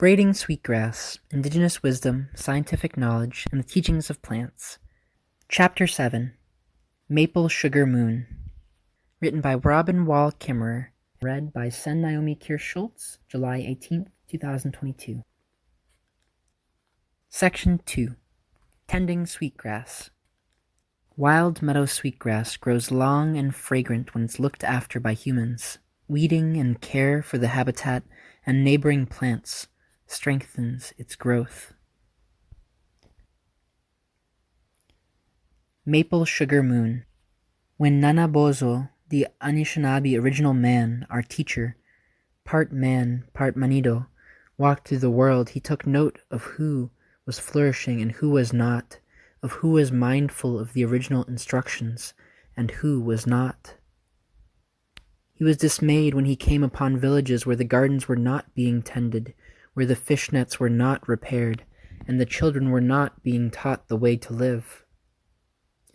Braiding Sweetgrass, Indigenous Wisdom, Scientific Knowledge, and the Teachings of Plants. Chapter 7, Maple Sugar Moon. Written by Robin Wall Kimmerer. Read by Naomi Kirst-Schultz, July 18, 2022. Section 2, Tending Sweetgrass. Wild meadow sweetgrass grows long and fragrant when it's looked after by humans. Weeding and care for the habitat and neighboring plants strengthens its growth. Maple Sugar Moon. When Nanabozo, the Anishinaabe original man, our teacher, part man, part manido, walked through the world, he took note of who was flourishing and who was not, of who was mindful of the original instructions and who was not. He was dismayed when he came upon villages where the gardens were not being tended, where the fish nets were not repaired, and the children were not being taught the way to live.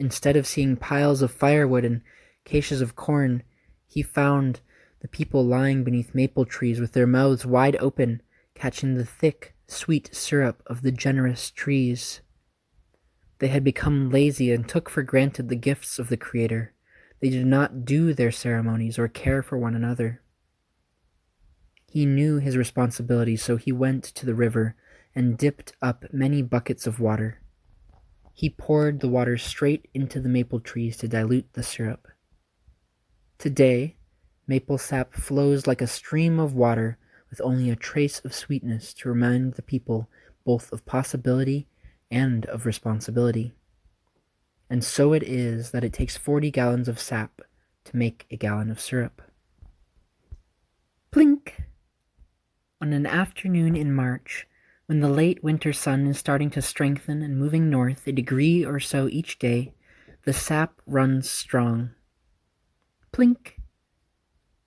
Instead of seeing piles of firewood and caches of corn, he found the people lying beneath maple trees with their mouths wide open, catching the thick, sweet syrup of the generous trees. They had become lazy and took for granted the gifts of the Creator. They did not do their ceremonies or care for one another. He knew his responsibility, so he went to the river and dipped up many buckets of water. He poured the water straight into the maple trees to dilute the syrup. Today, maple sap flows like a stream of water with only a trace of sweetness to remind the people both of possibility and of responsibility. And so it is that it takes 40 gallons of sap to make a gallon of syrup. Plink! On an afternoon in March, when the late winter sun is starting to strengthen and moving north a degree or so each day, the sap runs strong. Plink!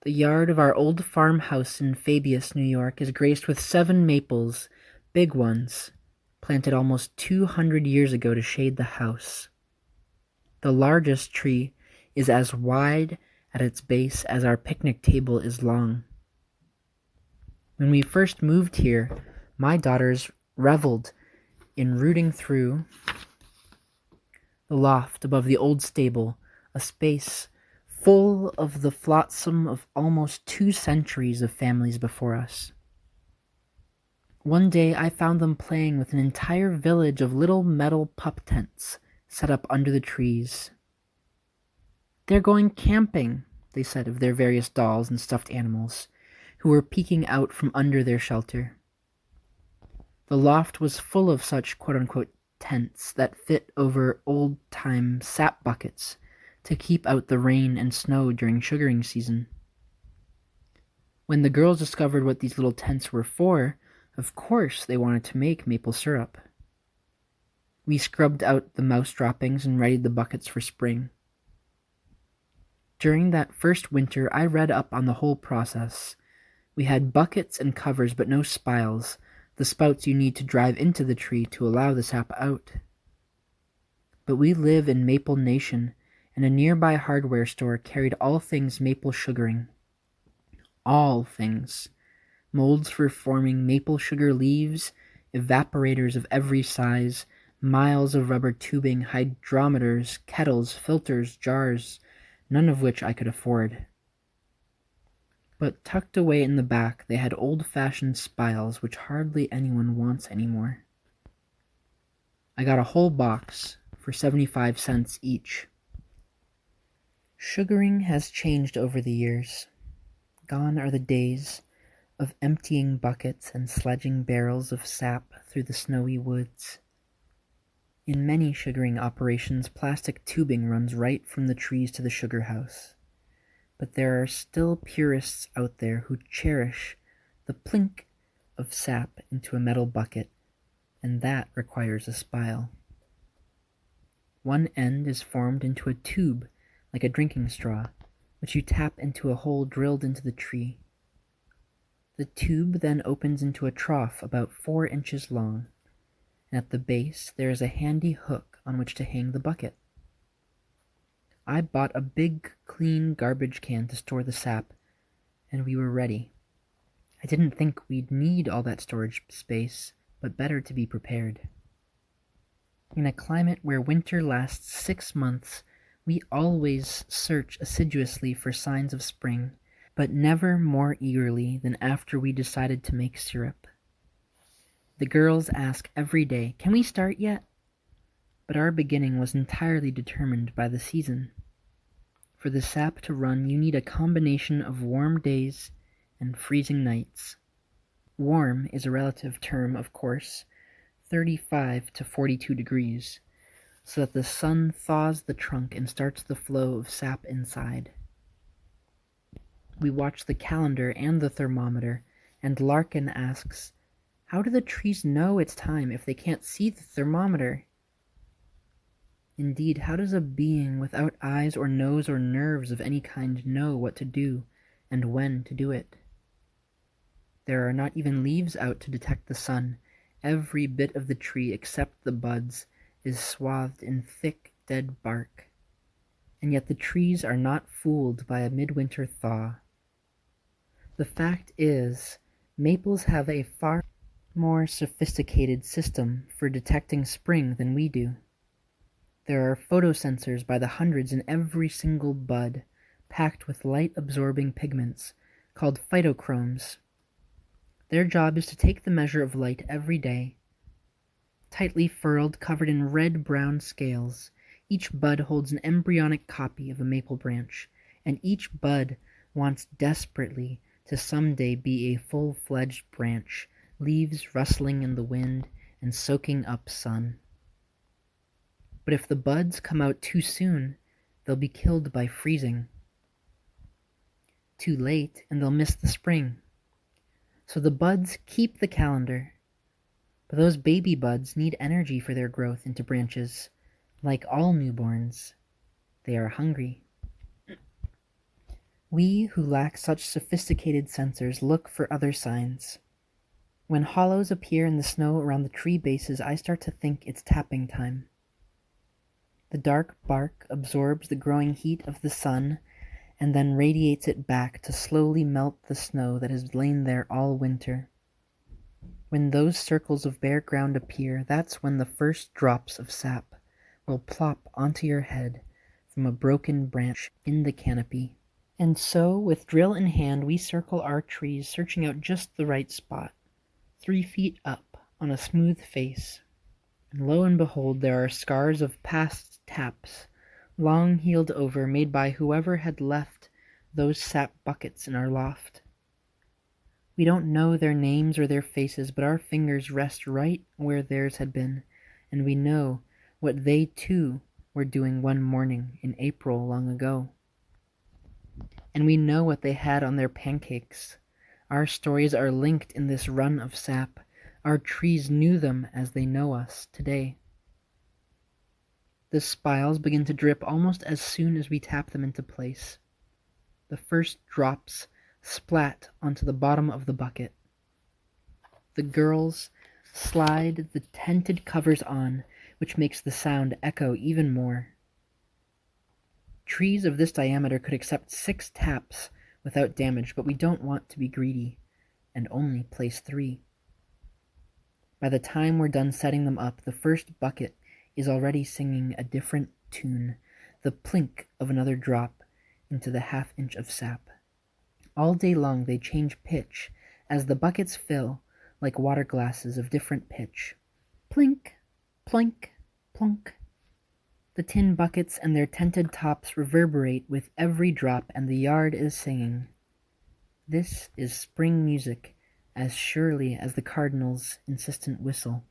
The yard of our old farmhouse in Fabius, New York, is graced with 7 maples, big ones, planted almost 200 years ago to shade the house. The largest tree is as wide at its base as our picnic table is long. When we first moved here, my daughters reveled in rooting through the loft above the old stable, a space full of the flotsam of almost 2 centuries of families before us. One day I found them playing with an entire village of little metal pup tents set up under the trees. "They're going camping," they said of their various dolls and stuffed animals, who were peeking out from under their shelter. The loft was full of such quote-unquote tents that fit over old-time sap buckets to keep out the rain and snow during sugaring season. When the girls discovered what these little tents were for, of course they wanted to make maple syrup. We scrubbed out the mouse droppings and readied the buckets for spring. During that first winter, I read up on the whole process. We had buckets and covers, but no spiles, the spouts you need to drive into the tree to allow the sap out. But we live in Maple Nation, and a nearby hardware store carried all things maple sugaring. All things. Molds for forming maple sugar leaves, evaporators of every size, miles of rubber tubing, hydrometers, kettles, filters, jars, none of which I could afford. But tucked away in the back, they had old-fashioned spiles which hardly anyone wants anymore. I got a whole box for 75 cents each. Sugaring has changed over the years. Gone are the days of emptying buckets and sledging barrels of sap through the snowy woods. In many sugaring operations, plastic tubing runs right from the trees to the sugar house. But there are still purists out there who cherish the plink of sap into a metal bucket, and that requires a spile. One end is formed into a tube, like a drinking straw, which you tap into a hole drilled into the tree. The tube then opens into a trough about 4 inches long, and at the base there is a handy hook on which to hang the bucket. I bought a big, clean garbage can to store the sap, and we were ready. I didn't think we'd need all that storage space, but better to be prepared. In a climate where winter lasts 6 months, we always search assiduously for signs of spring, but never more eagerly than after we decided to make syrup. The girls ask every day, "Can we start yet?" But our beginning was entirely determined by the season. For the sap to run, you need a combination of warm days and freezing nights. Warm is a relative term, of course, 35 to 42 degrees, so that the sun thaws the trunk and starts the flow of sap inside. We watch the calendar and the thermometer, and Larkin asks, "How do the trees know it's time if they can't see the thermometer?" Indeed, how does a being without eyes or nose or nerves of any kind know what to do and when to do it? There are not even leaves out to detect the sun. Every bit of the tree except the buds is swathed in thick, dead bark. And yet the trees are not fooled by a midwinter thaw. The fact is, maples have a far more sophisticated system for detecting spring than we do. There are photosensors by the hundreds in every single bud, packed with light-absorbing pigments called phytochromes. Their job is to take the measure of light every day. Tightly furled, covered in red-brown scales, each bud holds an embryonic copy of a maple branch, and each bud wants desperately to someday be a full-fledged branch, leaves rustling in the wind and soaking up sun. But if the buds come out too soon, they'll be killed by freezing. Too late, and they'll miss the spring. So the buds keep the calendar. But those baby buds need energy for their growth into branches. Like all newborns, they are hungry. We who lack such sophisticated sensors look for other signs. When hollows appear in the snow around the tree bases, I start to think it's tapping time. The dark bark absorbs the growing heat of the sun and then radiates it back to slowly melt the snow that has lain there all winter. When those circles of bare ground appear, that's when the first drops of sap will plop onto your head from a broken branch in the canopy. And so, with drill in hand, we circle our trees, searching out just the right spot, 3 feet up on a smooth face. And lo and behold, there are scars of past taps, long healed over, made by whoever had left those sap buckets in our loft. We don't know their names or their faces, but our fingers rest right where theirs had been, and we know what they too were doing one morning in April long ago. And we know what they had on their pancakes. Our stories are linked in this run of sap. Our trees knew them as they know us today. The spiles begin to drip almost as soon as we tap them into place. The first drops splat onto the bottom of the bucket. The girls slide the tented covers on, which makes the sound echo even more. Trees of this diameter could accept 6 taps without damage, but we don't want to be greedy and only place 3. By the time we're done setting them up, the first bucket is already singing a different tune, the plink of another drop into the half-inch of sap. All day long they change pitch as the buckets fill like water glasses of different pitch. Plink, plink, plunk. The tin buckets and their tented tops reverberate with every drop, and the yard is singing. This is spring music, as surely as the cardinal's insistent whistle.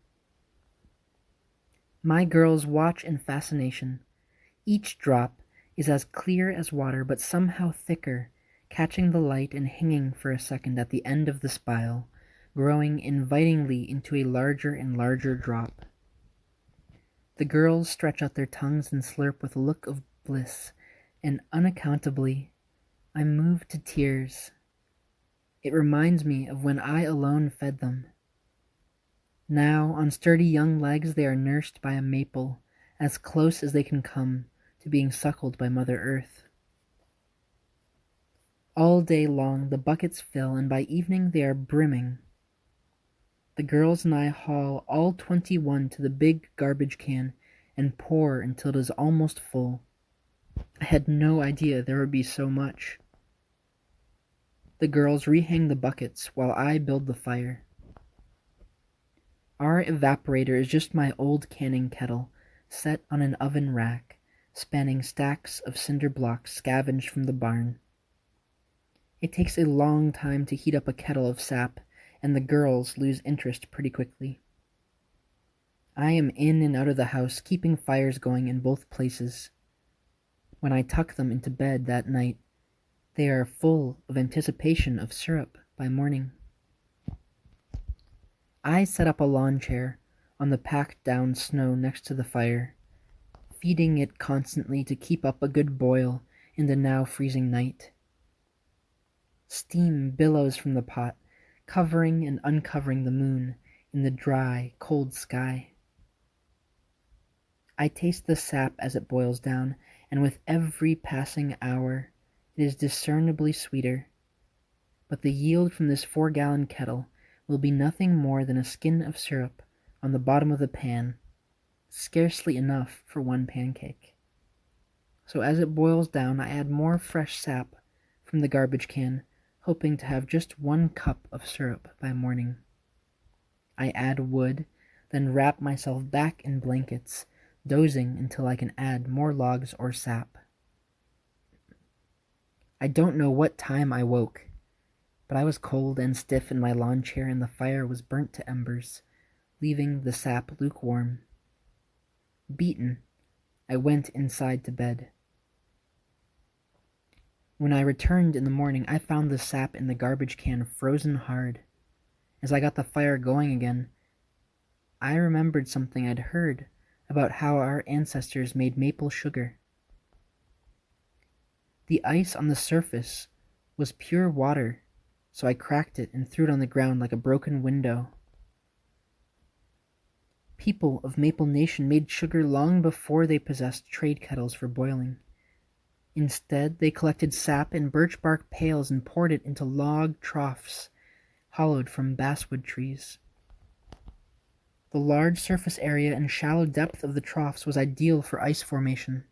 My girls watch in fascination. Each drop is as clear as water, but somehow thicker, catching the light and hanging for a second at the end of the spile, growing invitingly into a larger and larger drop. The girls stretch out their tongues and slurp with a look of bliss, and unaccountably, I'm moved to tears. It reminds me of when I alone fed them. Now, on sturdy young legs, they are nursed by a maple, as close as they can come to being suckled by Mother Earth. All day long the buckets fill, and by evening they are brimming. The girls and I haul all 21 to the big garbage can and pour until it is almost full. I had no idea there would be so much. The girls rehang the buckets while I build the fire. Our evaporator is just my old canning kettle, set on an oven rack, spanning stacks of cinder blocks scavenged from the barn. It takes a long time to heat up a kettle of sap, and the girls lose interest pretty quickly. I am in and out of the house, keeping fires going in both places. When I tuck them into bed that night, they are full of anticipation of syrup by morning. I set up a lawn chair on the packed down snow next to the fire, feeding it constantly to keep up a good boil in the now freezing night. Steam billows from the pot, covering and uncovering the moon in the dry, cold sky. I taste the sap as it boils down, and with every passing hour it is discernibly sweeter. But the yield from this 4-gallon kettle will be nothing more than a skin of syrup on the bottom of the pan, scarcely enough for one pancake. So as it boils down, I add more fresh sap from the garbage can, hoping to have just 1 cup of syrup by morning. I add wood, then wrap myself back in blankets, dozing until I can add more logs or sap. I don't know what time I woke, but I was cold and stiff in my lawn chair, and the fire was burnt to embers, leaving the sap lukewarm. Beaten, I went inside to bed. When I returned in the morning, I found the sap in the garbage can frozen hard. As I got the fire going again, I remembered something I'd heard about how our ancestors made maple sugar. The ice on the surface was pure water, so I cracked it and threw it on the ground like a broken window. People of Maple Nation made sugar long before they possessed trade kettles for boiling. Instead, they collected sap in birch bark pails and poured it into log troughs hollowed from basswood trees. The large surface area and shallow depth of the troughs was ideal for ice formation.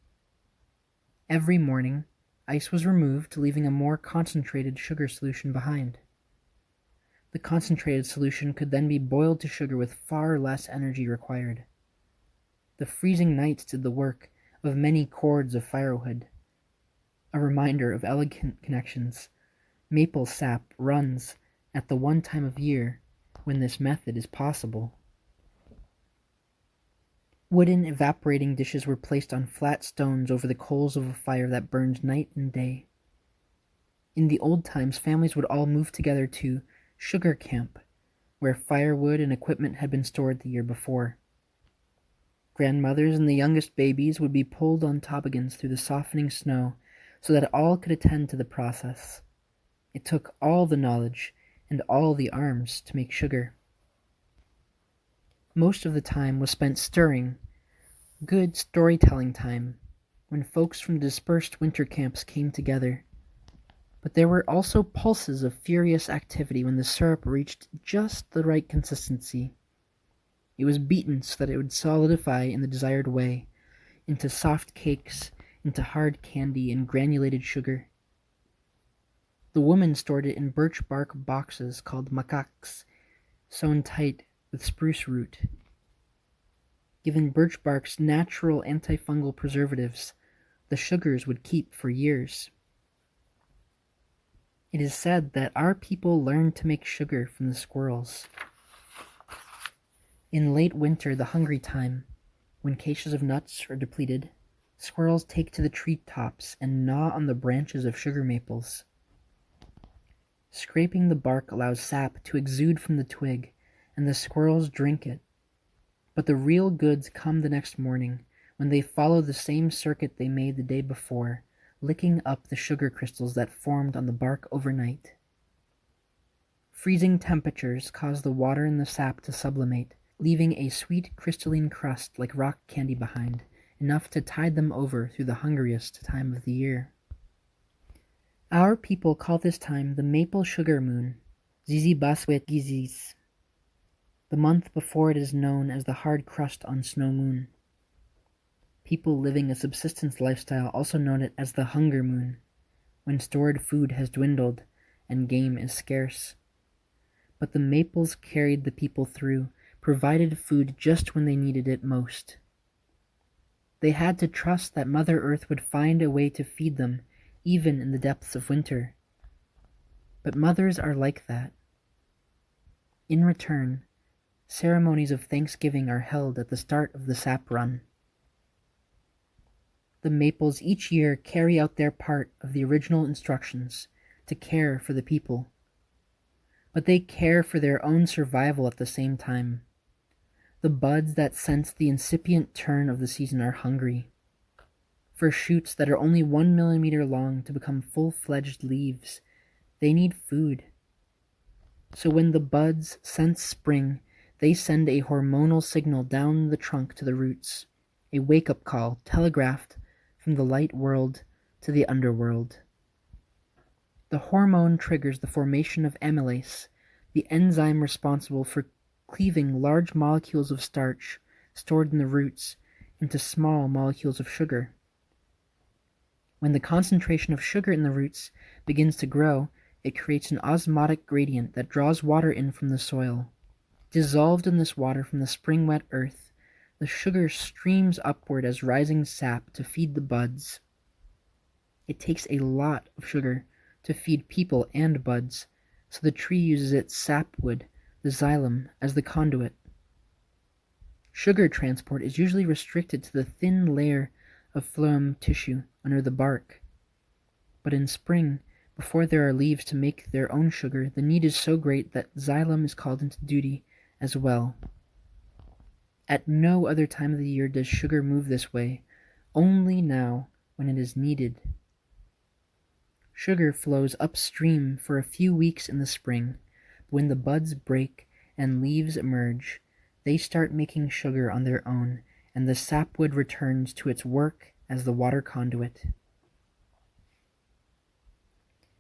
Every morning, ice was removed, leaving a more concentrated sugar solution behind. The concentrated solution could then be boiled to sugar with far less energy required. The freezing nights did the work of many cords of firewood. A reminder of elegant connections. Maple sap runs at the one time of year when this method is possible. Wooden evaporating dishes were placed on flat stones over the coals of a fire that burned night and day. In the old times, families would all move together to sugar camp, where firewood and equipment had been stored the year before. Grandmothers and the youngest babies would be pulled on toboggans through the softening snow so that all could attend to the process. It took all the knowledge and all the arms to make sugar. Most of the time was spent stirring, good storytelling time, when folks from dispersed winter camps came together. But there were also pulses of furious activity when the syrup reached just the right consistency. It was beaten so that it would solidify in the desired way, into soft cakes, into hard candy and granulated sugar. The woman stored it in birch bark boxes called makaks, sewn tight with spruce root. Given birch bark's natural antifungal preservatives, the sugars would keep for years. It is said that our people learned to make sugar from the squirrels. In late winter, the hungry time, when caches of nuts are depleted, squirrels take to the treetops and gnaw on the branches of sugar maples. Scraping the bark allows sap to exude from the twig, and the squirrels drink it. But the real goods come the next morning, when they follow the same circuit they made the day before, licking up the sugar crystals that formed on the bark overnight. Freezing temperatures cause the water in the sap to sublimate, leaving a sweet crystalline crust like rock candy behind, enough to tide them over through the hungriest time of the year. Our people call this time the maple sugar moon, Zizibaswet-Gizis, the month before it is known as the hard crust on snow moon. People living a subsistence lifestyle also know it as the hunger moon, when stored food has dwindled and game is scarce. But the maples carried the people through, provided food just when they needed it most. They had to trust that Mother Earth would find a way to feed them, even in the depths of winter. But mothers are like that. In return, ceremonies of Thanksgiving are held at the start of the sap run. The maples each year carry out their part of the original instructions to care for the people. But they care for their own survival at the same time. The buds that sense the incipient turn of the season are hungry. For shoots that are only 1 millimeter long to become full-fledged leaves, they need food. So when the buds sense spring, they send a hormonal signal down the trunk to the roots, a wake-up call telegraphed from the light world to the underworld. The hormone triggers the formation of amylase, the enzyme responsible for cleaving large molecules of starch stored in the roots into small molecules of sugar. When the concentration of sugar in the roots begins to grow, it creates an osmotic gradient that draws water in from the soil. Dissolved in this water from the spring-wet earth, the sugar streams upward as rising sap to feed the buds. It takes a lot of sugar to feed people and buds, so the tree uses its sapwood, the xylem, as the conduit. Sugar transport is usually restricted to the thin layer of phloem tissue under the bark. But in spring, before there are leaves to make their own sugar, the need is so great that xylem is called into duty as well. At no other time of the year does sugar move this way, only now when it is needed. Sugar flows upstream for a few weeks in the spring. When the buds break and leaves emerge, they start making sugar on their own, and the sapwood returns to its work as the water conduit.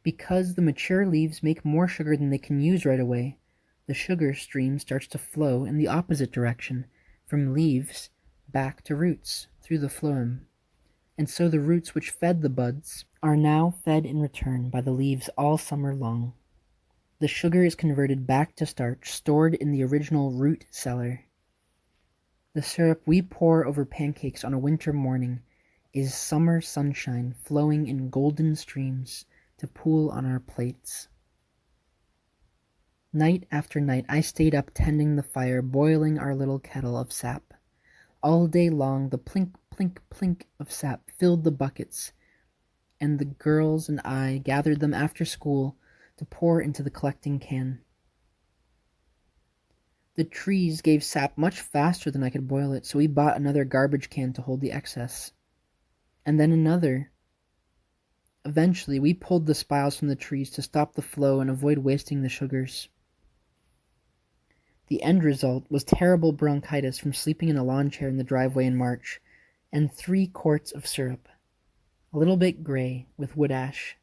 Because the mature leaves make more sugar than they can use right away, the sugar stream starts to flow in the opposite direction, from leaves back to roots through the phloem. And so the roots which fed the buds are now fed in return by the leaves all summer long. The sugar is converted back to starch stored in the original root cellar. The syrup we pour over pancakes on a winter morning is summer sunshine flowing in golden streams to pool on our plates. Night after night I stayed up tending the fire, boiling our little kettle of sap. All day long the plink, plink, plink of sap filled the buckets, and the girls and I gathered them after school to pour into the collecting can. The trees gave sap much faster than I could boil it, so we bought another garbage can to hold the excess. And then another. Eventually, we pulled the spiles from the trees to stop the flow and avoid wasting the sugars. The end result was terrible bronchitis from sleeping in a lawn chair in the driveway in March, and 3 quarts of syrup, a little bit gray with wood ash.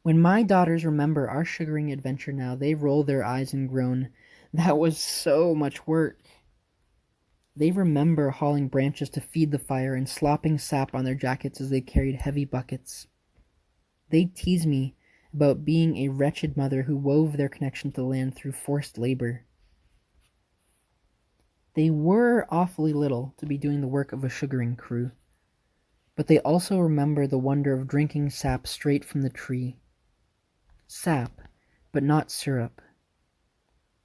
When my daughters remember our sugaring adventure now, they roll their eyes and groan, "That was so much work." They remember hauling branches to feed the fire and slopping sap on their jackets as they carried heavy buckets. They tease me about being a wretched mother who wove their connection to the land through forced labor. They were awfully little to be doing the work of a sugaring crew, but they also remember the wonder of drinking sap straight from the tree. Sap, but not syrup.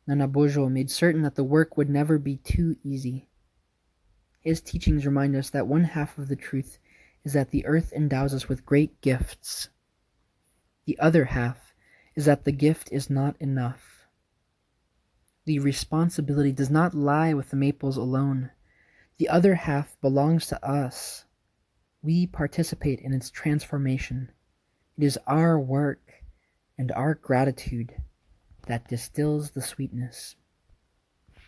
Nana Bojo made certain that the work would never be too easy. His teachings remind us that one half of the truth is that the earth endows us with great gifts. The other half is that the gift is not enough. The responsibility does not lie with the maples alone. The other half belongs to us. We participate in its transformation. It is our work and our gratitude that distills the sweetness.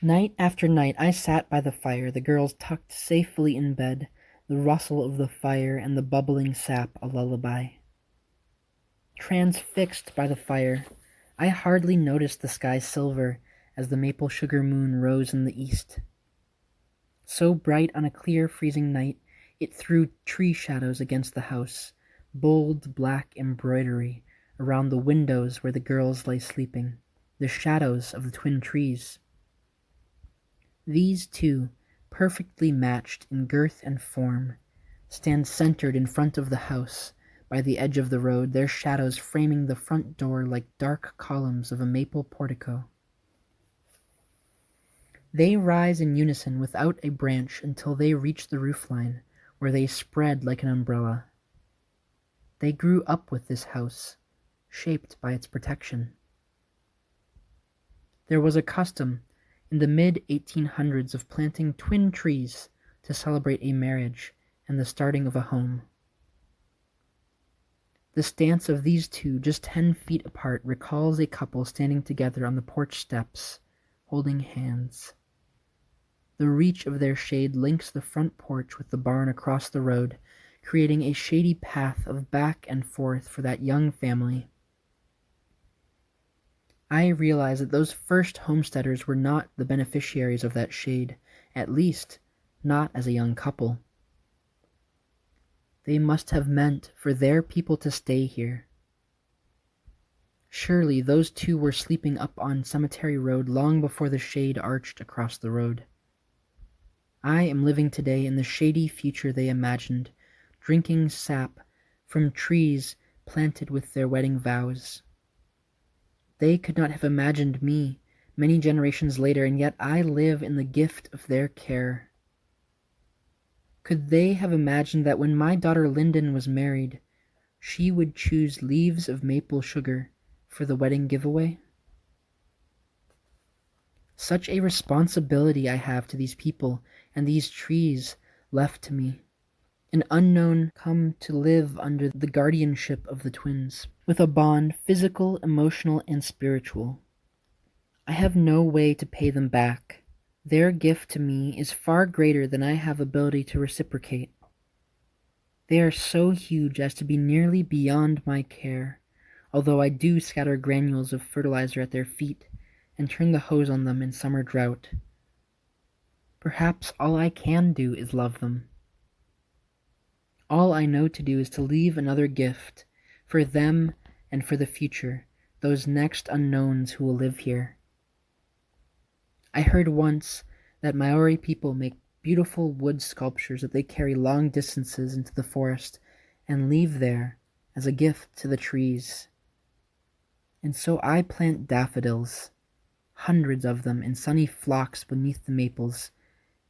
Night after night I sat by the fire, the girls tucked safely in bed, the rustle of the fire and the bubbling sap a lullaby. Transfixed by the fire, I hardly noticed the sky silver as the maple sugar moon rose in the east. So bright on a clear, freezing night, it threw tree shadows against the house, bold black embroidery around the windows where the girls lay sleeping, the shadows of the twin trees. These two, perfectly matched in girth and form, stand centered in front of the house, by the edge of the road, their shadows framing the front door like dark columns of a maple portico. They rise in unison without a branch until they reach the roofline, where they spread like an umbrella. They grew up with this house, shaped by its protection. There was a custom in the mid-1800s of planting twin trees to celebrate a marriage and the starting of a home. The stance of these two, just 10 feet apart, recalls a couple standing together on the porch steps, holding hands. The reach of their shade links the front porch with the barn across the road, creating a shady path of back and forth for that young family. I realize that those first homesteaders were not the beneficiaries of that shade, at least not as a young couple. They must have meant for their people to stay here. Surely those two were sleeping up on Cemetery Road long before the shade arched across the road. I am living today in the shady future they imagined, drinking sap from trees planted with their wedding vows. They could not have imagined me many generations later, and yet I live in the gift of their care. Could they have imagined that when my daughter Lyndon was married, she would choose leaves of maple sugar for the wedding giveaway? Such a responsibility I have to these people and these trees left to me, an unknown come to live under the guardianship of the twins, with a bond physical, emotional, and spiritual. I have no way to pay them back. Their gift to me is far greater than I have ability to reciprocate. They are so huge as to be nearly beyond my care, although I do scatter granules of fertilizer at their feet and turn the hose on them in summer drought. Perhaps all I can do is love them. All I know to do is to leave another gift for them and for the future, those next unknowns who will live here. I heard once that Maori people make beautiful wood sculptures that they carry long distances into the forest and leave there as a gift to the trees. And so I plant daffodils, hundreds of them in sunny flocks beneath the maples,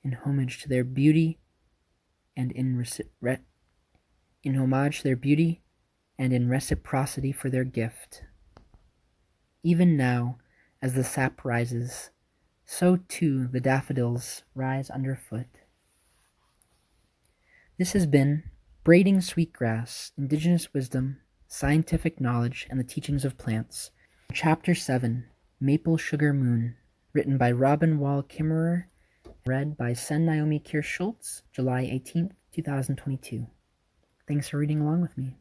in homage to their beauty and in reciprocity for their gift. Even now, as the sap rises, so too the daffodils rise underfoot. This has been Braiding Sweetgrass, Indigenous Wisdom, Scientific Knowledge, and the Teachings of Plants, Chapter 7, Maple Sugar Moon, written by Robin Wall Kimmerer, read by Naomi Kirst-Schultz, July 18th, 2022. Thanks for reading along with me.